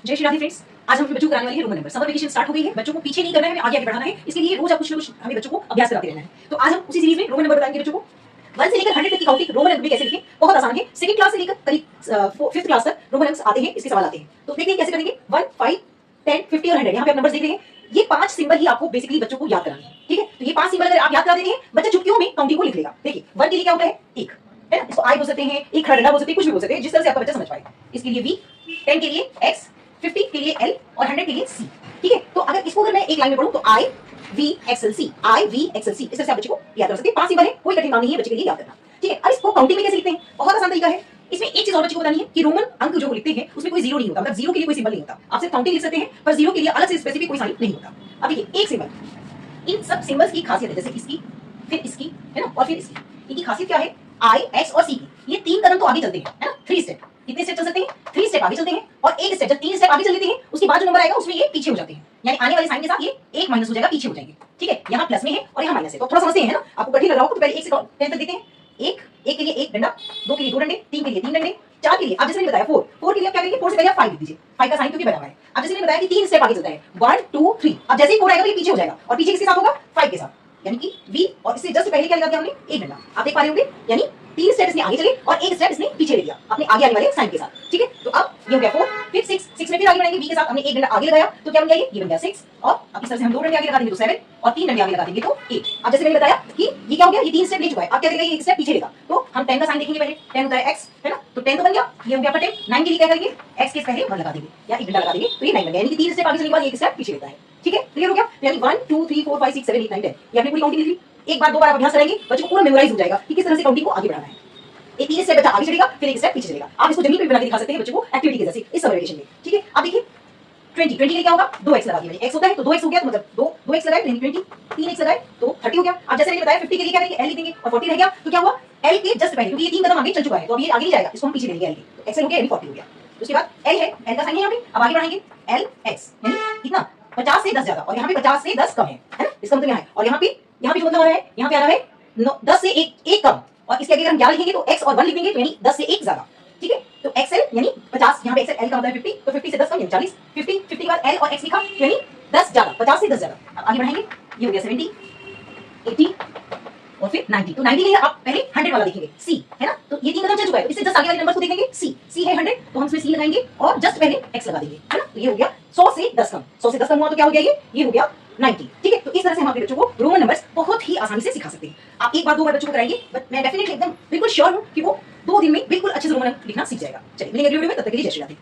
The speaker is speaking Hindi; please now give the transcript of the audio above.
जय श्री राधे फ्रेंड्स। आज हम बच्चों को कराने वाले हैं Roman number. Summer vacation start हो गई है, बच्चों को पीछे नहीं करना है, हमें आगे आगे बढ़ाना है। इसके लिए रोज आप कुछ ना कुछ हमें बच्चों को अभ्यास कराते रहना है। तो आज हम उसी सीरीज में रोमन नंबर बताएंगे बच्चों को। 1 से लेकर 100 तक की काउंटिंग रोमन नंबर में कैसे लिखें, बहुत आसान है। सेकंड क्लास से लेकर करीब 5th क्लास तक रोमन नंबर्स आते हैं, इसके सवाल आते हैं। तो देखते हैं कैसे करेंगे। 1, 5, 10, 50 और 100 यहाँ पे आप नंबर्स देख रहे हैं। ये 5 सिंबल ही आपको बेसिकली बच्चों को याद कराने हैं, ठीक है। तो ये 5 सिंबल अगर आप याद करा देते हैं, बच्चा चुटकियों में काउंटिंग को लिख लेगा। देखिए 1 के लिए क्या होता है, 1 है ना, इसको आई बोल सकते हैं, एक खड़ा डंडा बोल सकते हैं, कुछ भी बोल सकते हैं, जिस तरह से आपका बच्चा समझ पाए। इसके लिए V, 10 के लिए X, 50 के लिए L और 100 के लिए C, ठीक है। तो अगर इसको अगर मैं एक लाइन में पढ़ूं तो I V XL C, I V XL C, इस तरह से आप बच्चे को याद कर सकते हैं। 5 सिंबल है, कोई कठिन काम नहीं है बच्चे के लिए याद करना, ठीक है। अब इसको काउंटिंग में कैसे लिखते हैं, बहुत आसान तरीका है। इसमें एक चीज और बच्चे को बतानी है कि रोमन अंक जो लिखते हैं उसमें कोई जीरो नहीं होता, मतलब जीरो के लिए कोई सिंबल नहीं होता। आप सिर्फ काउंटिंग लिख सकते हैं, पर जीरो के लिए अलग से स्पेसिफिक कोई साइन नहीं होता। अब देखिए एक सिंबल, इन सब सिंबल्स की खासियत है, जैसे इसकी, फिर इसकी, है ना, और फिर इसकी। इनकी खासियत क्या है, I, X और C की, ये 3 कदम तो आगे चलते हैं, है ना, 3 स्टेप। कितने स्टेप चल सकते हैं, 3 स्टेप आगे चलते हैं, और एक स्टेप, जब 3 स्टेप आगे चल लेते हैं उसके बाद जो नंबर आएगा उसमें ये पीछे हो जाते हैं, यानी आने वाले साइन के साथ ये एक माइनस हो जाएगा, पीछे हो जाएंगे, ठीक है। यहाँ प्लस में है और यहाँ माइनस है, तो थोड़ा समझते हैं, है ना। आपको कठिन लग रहा हो तो पहले 1 से 10 तक देखते हैं। एक के लिए एक डंडा, 2 के लिए 2 डंडे, 3 के लिए 3 डंडे, 4 के लिए आप जैसे मैंने बताया 4 के लिए आप क्या करेंगे, 4 से पहले आप 5 लिख दीजिए, 5 का साइन क्योंकि बना हुआ है। अब जैसे मैंने बताया कि 3 स्टेप आगे चलता है, 1 2 3। अब जैसे ही 4 आएगा तो ये पीछे हो जाएगा, और पीछे किसके साथ होगा, 5 के साथ, यानी कि V, और इससे जस्ट पहले क्या लगा दिया हमने, एक डंडा। आप देख पा रहे होंगे, यानी 3 स्टेप इसने आगे चले और एक स्टेप इसने पीछे ले लिया अपने आगे आने वाले साइन के साथ, ठीक है। तो अब ये हो गया 4, फिर 6 में फिर आगे बढ़ाएंगे, V के साथ हमने एक डंडा आगे लगाया तो क्या बन गया, ये बन गया 6, और अब इस तरह से हम 2 डंडे आगे लगा देंगे तो 7, और 3 डंडे आगे लगा देंगे तो 8। अब जैसे मैंने बताया कि ये क्या हो गया, ये 3 स्टेप ले चुका है, अब क्या करेगा, ये एक स्टेप पीछे लेगा। तो हम 10 का साइन देखेंगे पहले, 10 होता है X, है ना, तो 10 तो बन गया, ये हो गया 10। 9 के लिए क्या करेंगे, X के पहले 1 लगा देंगे या एक डंडा लगा देंगे, तो ये 9 बन गया, यानी कि 3 स्टेप आगे चलने के बाद एक स्टेप पीछे लेता है, ठीक है। क्लियर हो गया, यानी 1 2 3 4 5 6 7 8 9 10, ये आपने पूरी काउंटिंग लिख ली। एक बार 2 बार आप अभ्यास करेंगे, बच्चे को पूरा मेमोराइज हो जाएगा कि किस तरह से काउंटिंग को आगे बढ़ाना है। ये 3 स्टेप बच्चा आगे चलेगा, फिर एक स्टेप पीछे चलेगा। आप इसको जमीन पे भी बना के दिखा सकते हैं बच्चों को एक्टिविटी के जैसे इस समर वेकेशन में, ठीक है। अब देखिए 20 के लिए क्या होगा, 2x लगा दिया, x होता है तो 2x हो गया, तो मतलब 2x लगाए यानी 20, 3x लगाए तो 30 हो गया। अब जैसे मैंने बताया 50 के लिए क्या करेंगे, l लिख देंगे, और 40 रह गया तो क्या हुआ, l के जस्ट पहले, क्योंकि ये 3 कदम आगे चल चुका है तो अब ये आगे नहीं जाएगा, इसको हम पीछे ले लेंगे l के, तो x हो गया यानी 40 हो गया। उसके बाद l है, l का साइन है यहाँ पे, अब आगे बढ़ाएंगे lx, यानी कितना, 50 से 10 ज्यादा, और यहाँ पे 50 से 10 कम है ना, इसका मतलब यहाँ है। और यहाँ पे जो मतलब आ रहा है, यहाँ पे आ रहा है 10 से 1 कम, और इसके आगे अगर हम 11 लिखेंगे तो x और 1 लिख देंगे, तो यानी 10 से 1 ज्यादा, ठीक है। तो XL यानी 50, यहाँ पे XL, L का मतलब है 50, तो 50 से 10 कम यानी 40, 50 के बाद L और X लिखा यानी 10 ज्यादा, 50 से 10 ज्यादा। अब आगे बढ़ाएंगे, ये हो गया 70, 80 और फिर 90। तो 90 के लिए आप पहले 100 वाला देखेंगे, C, है ना, तो ये 3 कदम चल चुका है, तो इससे जस्ट आगे वाले नंबर को देखेंगे, C है 100, तो हम इसमें C लगाएंगे और जस्ट पहले X लगा देंगे, है ना। तो ये हो गया 100 से 10 कम, 100 से 10 कम हुआ तो क्या हो गया, ये हो गया 90, ठीक है। तो इस तरह से हम अपने बच्चों को रोमन नंबर्स बहुत ही आसानी से सिखा सकते हैं। आप एक बार 2 बार बच्चों को कराएंगे, बट मैं डेफिनेटली एकदम बिल्कुल श्योर हूं कि वो 2 दिन में बिल्कुल अच्छे से रोमन अंक लिखना सीख जाएगा। चलिए मिलेंगे अगले वीडियो में, तब तक के लिए जय श्री राधे।